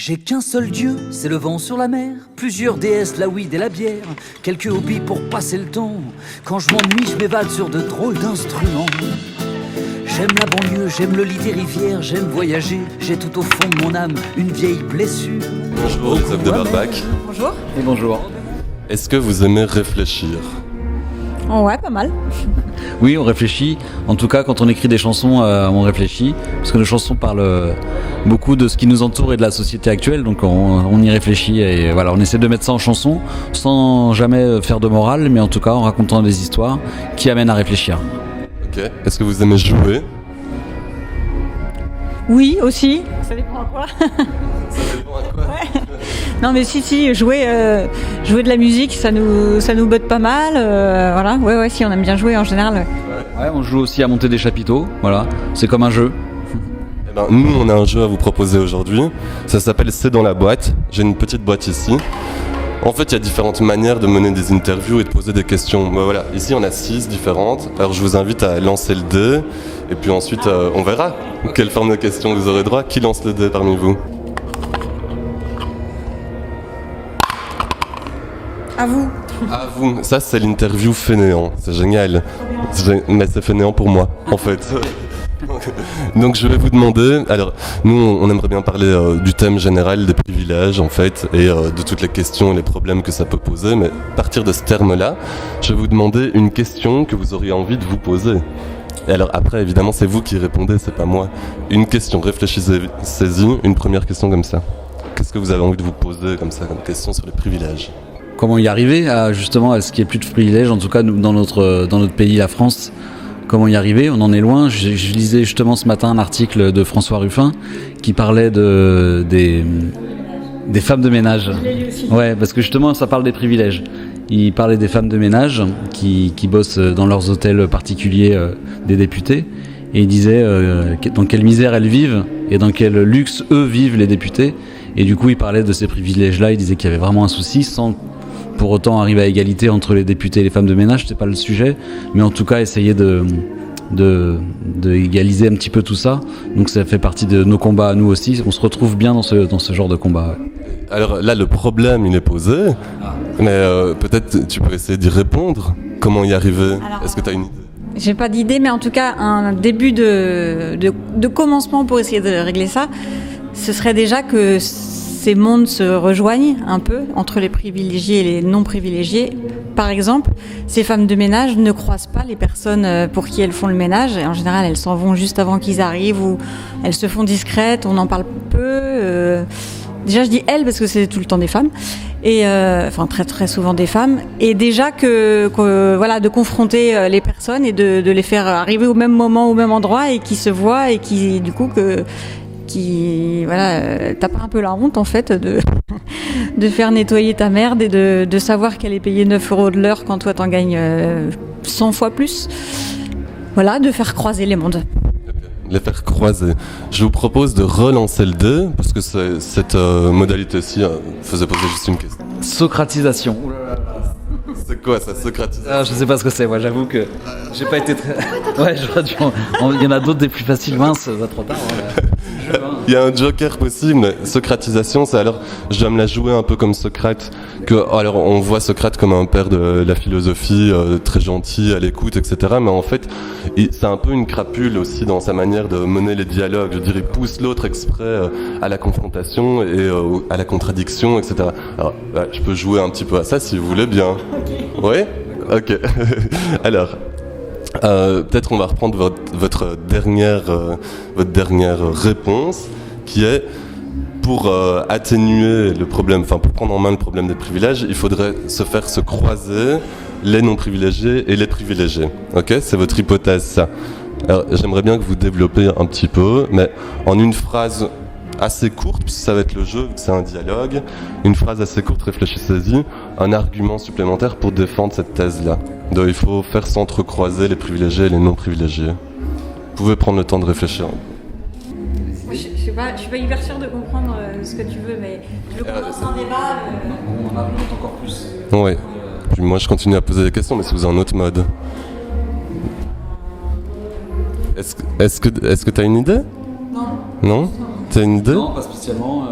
J'ai qu'un seul dieu, c'est le vent sur la mer. Plusieurs déesses, la weed et la bière. Quelques hobbies pour passer le temps. Quand je m'ennuie, je m'évade sur de drôles d'instruments. J'aime la banlieue, j'aime le lit des rivières. J'aime voyager, j'ai tout au fond de mon âme une vieille blessure. Bonjour, Joseph de Barbac. Bonjour. Et bonjour. Est-ce que vous aimez réfléchir ? Oh ouais, pas mal. Oui, on réfléchit. En tout cas, quand on écrit des chansons, on réfléchit. Parce que nos chansons parlent beaucoup de ce qui nous entoure et de la société actuelle. Donc on y réfléchit et voilà, on essaie de mettre ça en chanson sans jamais faire de morale, mais en tout cas en racontant des histoires qui amènent à réfléchir. Ok. Est-ce que vous aimez jouer ? Oui, aussi. Ça dépend à quoi. Ça dépend à quoi ? Ouais. Non mais si, jouer de la musique, ça nous botte pas mal. Voilà, ouais, si on aime bien jouer en général. Ouais, on joue aussi à monter des chapiteaux. Voilà, c'est comme un jeu. Eh ben, nous, on a un jeu à vous proposer aujourd'hui. Ça s'appelle C'est dans la boîte. J'ai une petite boîte ici. En fait, il y a différentes manières de mener des interviews et de poser des questions. Ben voilà, ici, on a 6 différentes. Alors, je vous invite à lancer le dé. Et puis ensuite, on verra quelle forme de questions vous aurez droit. Qui lance le dé parmi vous ? À vous. À vous. Ça, c'est l'interview fainéant. C'est génial. Mais c'est fainéant pour moi, en fait. Donc je vais vous demander, alors nous on aimerait bien parler du thème général des privilèges en fait et de toutes les questions et les problèmes que ça peut poser, mais à partir de ce terme-là, je vais vous demander une question que vous auriez envie de vous poser. Et alors après évidemment c'est vous qui répondez, c'est pas moi. Une question, réfléchissez-y, une première question comme ça. Qu'est-ce que vous avez envie de vous poser comme ça, comme question sur les privilèges ? Comment y arriver à justement à ce qu'il n'y ait plus de privilèges, en tout cas nous, dans notre pays, la France. Comment y arriver ? On en est loin. Je lisais justement ce matin un article de François Ruffin qui parlait des femmes de ménage. Je l'ai lu aussi. Ouais, parce que justement ça parle des privilèges. Il parlait des femmes de ménage qui bossent dans leurs hôtels particuliers des députés. Et il disait dans quelle misère elles vivent et dans quel luxe eux vivent les députés. Et du coup il parlait de ces privilèges-là. Il disait qu'il y avait vraiment un souci sans pour autant arriver à égalité entre les députés et les femmes de ménage, c'est pas le sujet, mais en tout cas essayer de égaliser un petit peu tout ça. Donc ça fait partie de nos combats à nous aussi. On se retrouve bien dans ce genre de combat. Ouais. Alors là, le problème, il est posé, mais peut-être tu peux essayer d'y répondre. Comment y arriver ? Alors, est-ce que tu as une idée ? J'ai pas d'idée, mais en tout cas, un début de commencement pour essayer de régler ça, ce serait déjà que ces mondes se rejoignent un peu entre les privilégiés et les non privilégiés. Par exemple, ces femmes de ménage ne croisent pas les personnes pour qui elles font le ménage. Et en général, elles s'en vont juste avant qu'ils arrivent ou elles se font discrètes, on en parle peu. Déjà, je dis elles parce que c'est tout le temps des femmes. Et enfin, très très souvent des femmes. Et déjà voilà, de confronter les personnes et de les faire arriver au même moment, au même endroit et qui se voient et qui, du coup, voilà, t'as pas un peu la honte en fait de faire nettoyer ta merde et de savoir qu'elle est payée 9 € de l'heure quand toi t'en gagnes 100 fois plus. Voilà, de faire croiser les mondes. Les faire croiser. Je vous propose de relancer le dé, parce que cette modalité-ci faisait poser juste une question. Socratisation. C'est quoi ça, socratisation ? Je sais pas ce que c'est, moi j'avoue que j'ai pas été très... Ouais, j'aurais dû... Il y en a d'autres des plus faciles, mince, va trop tard. Il y a un joker possible. Socratisation, c'est alors, je dois me la jouer un peu comme Socrate. Alors, on voit Socrate comme un père de la philosophie, très gentil, à l'écoute, etc. Mais en fait, c'est un peu une crapule aussi dans sa manière de mener les dialogues. Je dirais, il pousse l'autre exprès à la confrontation et à la contradiction, etc. Alors, je peux jouer un petit peu à ça si vous voulez bien. Oui ? Ok. Alors... peut-être on va reprendre votre dernière réponse qui est pour atténuer le problème, enfin pour prendre en main le problème des privilèges, il faudrait se croiser les non privilégiés et les privilégiés. Ok, c'est votre hypothèse ça. Alors, j'aimerais bien que vous développiez un petit peu, mais en une phrase assez courte, puisque ça va être le jeu, vu que c'est un dialogue, une phrase assez courte, réfléchissez-y, un argument supplémentaire pour défendre cette thèse-là. Donc il faut faire s'entrecroiser les privilégiés et les non privilégiés. Vous pouvez prendre le temps de réfléchir. Je suis pas hyper sûre de comprendre ce que tu veux, mais je veux qu'on lance un débat. On en apprend encore plus. Oui. Puis moi je continue à poser des questions, mais sous un autre mode. Est-ce que tu as une idée ? Non. Non ? T'as une idée? Non, pas spécialement.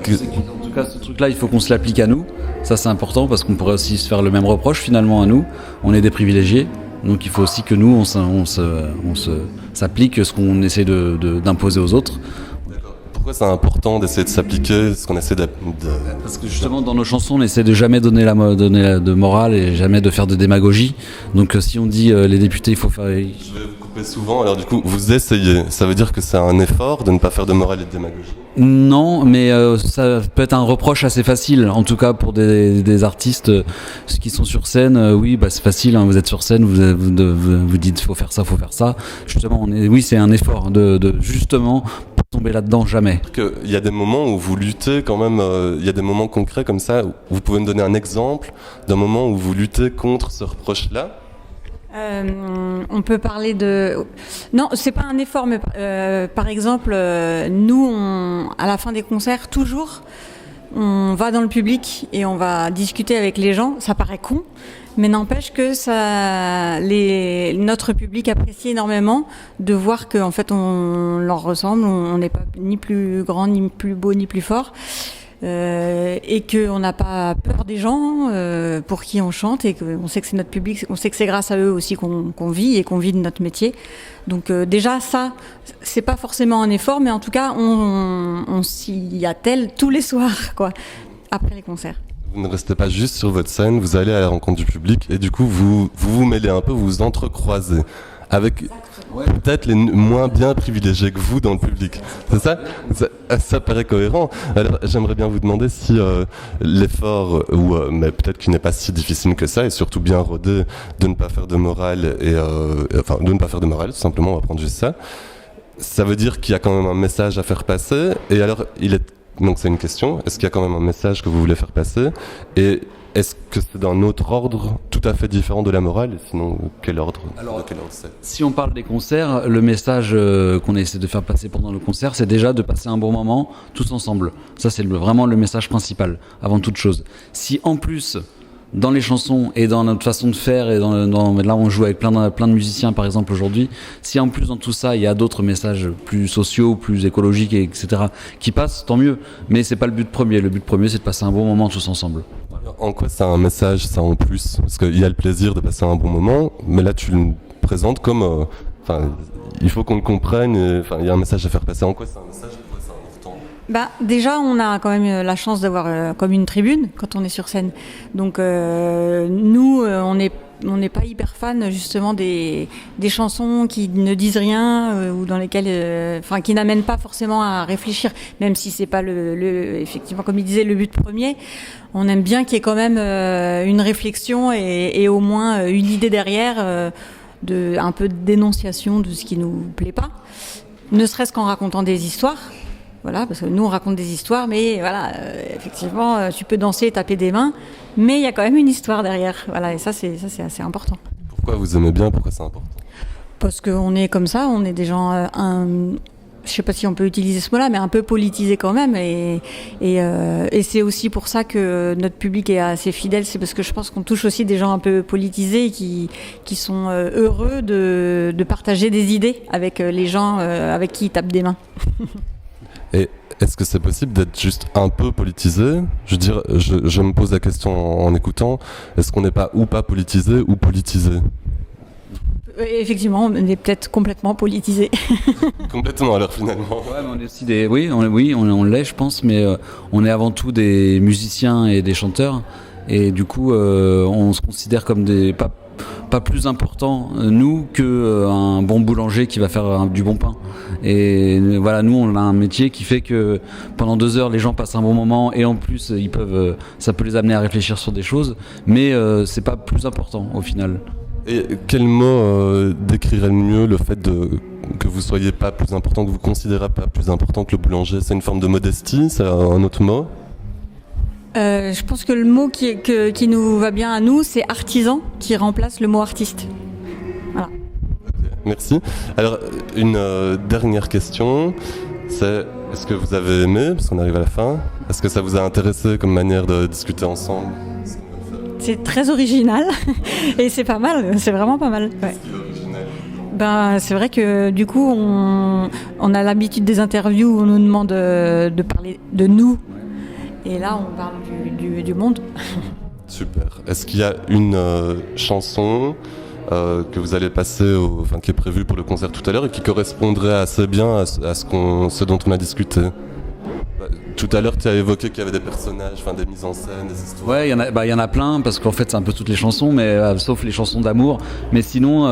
Je sais qu'en tout cas, ce truc-là, il faut qu'on se l'applique à nous. Ça, c'est important parce qu'on pourrait aussi se faire le même reproche finalement à nous. On est des privilégiés, donc il faut aussi que nous, on s'applique ce qu'on essaie d'imposer aux autres. Pourquoi c'est important d'essayer de s'appliquer ce qu'on essaie Parce que justement, dans nos chansons, on essaie de jamais donner de morale et jamais de faire de démagogie. Donc si on dit les députés, il faut faire... Je vais vous couper souvent, alors du coup, vous essayez. Ça veut dire que c'est un effort de ne pas faire de morale et de démagogie? Non, mais ça peut être un reproche assez facile, en tout cas pour des artistes qui sont sur scène. Oui, bah c'est facile, hein, vous êtes sur scène, vous dites faut faire ça. Justement, oui, c'est un effort de justement pas tomber là-dedans jamais. Il y a des moments où vous luttez quand même, il y a des moments concrets comme ça. Vous pouvez me donner un exemple d'un moment où vous luttez contre ce reproche-là? On peut parler de... Non, c'est pas un effort, mais par exemple, nous, à la fin des concerts, toujours, on va dans le public et on va discuter avec les gens. Ça paraît con, mais n'empêche que notre public apprécie énormément de voir qu'en fait, on leur ressemble. On n'est pas ni plus grand, ni plus beau, ni plus fort. Et qu'on n'a pas peur des gens pour qui on chante et qu'on sait que c'est notre public, on sait que c'est grâce à eux aussi qu'on vit et qu'on vit de notre métier. Donc déjà ça, c'est pas forcément un effort, mais en tout cas on s'y attelle tous les soirs, quoi, après les concerts. Vous ne restez pas juste sur votre scène, vous allez à la rencontre du public et du coup vous mêlez un peu, vous vous entrecroisez avec peut-être les moins bien privilégiés que vous dans le public. C'est ça? Ça paraît cohérent. Alors j'aimerais bien vous demander si l'effort, mais peut-être qu'il n'est pas si difficile que ça, et surtout bien rodé, de ne pas faire de morale, de ne pas faire de morale, tout simplement, on va prendre juste ça. Ça veut dire qu'il y a quand même un message à faire passer, et alors donc c'est une question, est-ce qu'il y a quand même un message que vous voulez faire passer? Et est-ce que c'est d'un autre ordre tout à fait différent de la morale? Et sinon, quel ordre? Alors, de quel ordre c'est? Si on parle des concerts, le message qu'on essaie de faire passer pendant le concert, c'est déjà de passer un bon moment tous ensemble. Ça, c'est vraiment le message principal, avant toute chose. Si en plus, dans les chansons et dans notre façon de faire, et là on joue avec plein de musiciens par exemple aujourd'hui, si en plus dans tout ça il y a d'autres messages plus sociaux, plus écologiques, etc. qui passent, tant mieux. Mais c'est pas le but premier. Le but premier, c'est de passer un bon moment tous ensemble. En quoi c'est un message, ça, en plus? Parce qu'il y a le plaisir de passer un bon moment, mais là tu le présentes comme... il faut qu'on le comprenne, il y a un message à faire passer. En quoi c'est un message? Pourquoi c'est important? Déjà, on a quand même la chance d'avoir comme une tribune quand on est sur scène. Donc nous, on n'est pas hyper fan justement des chansons qui ne disent rien ou dans lesquelles, qui n'amènent pas forcément à réfléchir, même si c'est pas effectivement, comme il disait, le but premier. On aime bien qu'il y ait quand même une réflexion et au moins une idée derrière, un peu de dénonciation de ce qui nous plaît pas, ne serait-ce qu'en racontant des histoires. Voilà, parce que nous on raconte des histoires, mais voilà, effectivement, tu peux danser et taper des mains, mais il y a quand même une histoire derrière. Voilà, et ça c'est assez important. Pourquoi vous aimez bien? Pourquoi c'est important? Parce qu'on est comme ça, on est des gens, je sais pas si on peut utiliser ce mot-là, mais un peu politisés quand même, et c'est aussi pour ça que notre public est assez fidèle. C'est parce que je pense qu'on touche aussi des gens un peu politisés qui sont heureux de partager des idées avec les gens avec qui ils tapent des mains. Et est-ce que c'est possible d'être juste un peu politisé? Je veux dire, je me pose la question en écoutant, est-ce qu'on n'est pas ou pas politisé ou politisé? Effectivement, on est peut-être complètement politisé. Complètement, alors finalement. Ouais, mais on est aussi on l'est, je pense, mais on est avant tout des musiciens et des chanteurs, et du coup, on se considère comme pas plus important, nous, qu'un bon boulanger qui va faire du bon pain. Et voilà, nous, on a un métier qui fait que pendant 2 heures, les gens passent un bon moment, et en plus, ça peut les amener à réfléchir sur des choses, mais c'est pas plus important au final. Et quel mot décrirait le mieux le fait que vous soyez pas plus important, que vous considérez pas plus important que le boulanger? C'est une forme de modestie? C'est un autre mot? Je pense que le mot qui nous va bien à nous, c'est artisan, qui remplace le mot artiste. Voilà. Okay, merci. Alors, une dernière question, c'est est-ce que vous avez aimé, parce qu'on arrive à la fin, est-ce que ça vous a intéressé comme manière de discuter ensemble? C'est très original et c'est pas mal, c'est vraiment pas mal. Ouais. Ben, c'est vrai que du coup, on a l'habitude des interviews où on nous demande de parler de nous. Et là, on parle du monde. Super. Est-ce qu'il y a une chanson que vous allez passer, qui est prévue pour le concert tout à l'heure et qui correspondrait assez bien à ce dont on a discuté? Tout à l'heure, tu as évoqué qu'il y avait des personnages, des mises en scène, des histoires. Ouais, il y en a plein, parce qu'en fait, c'est un peu toutes les chansons, mais sauf les chansons d'amour. Mais sinon,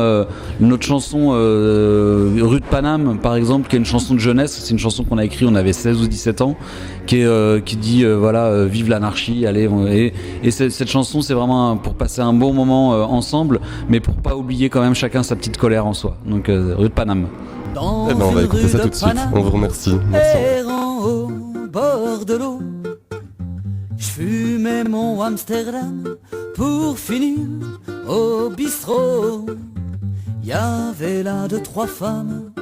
une autre chanson, Rue de Paname, par exemple, qui est une chanson de jeunesse, c'est une chanson qu'on a écrite, on avait 16 ou 17 ans, qui dit, vive l'anarchie, allez. Et cette chanson, c'est vraiment pour passer un bon moment ensemble, mais pour pas oublier quand même chacun sa petite colère en soi. Donc, Rue de Paname. Dans On va une écouter rue ça de tout de suite. Paname, On vous remercie. Merci. errant au bord de l'eau, je fumais mon Amsterdam pour finir au bistrot. Y avait là 2-3 femmes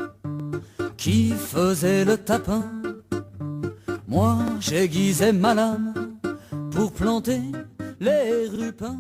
qui faisaient le tapin. Moi j'aiguisais ma lame pour planter les rupins.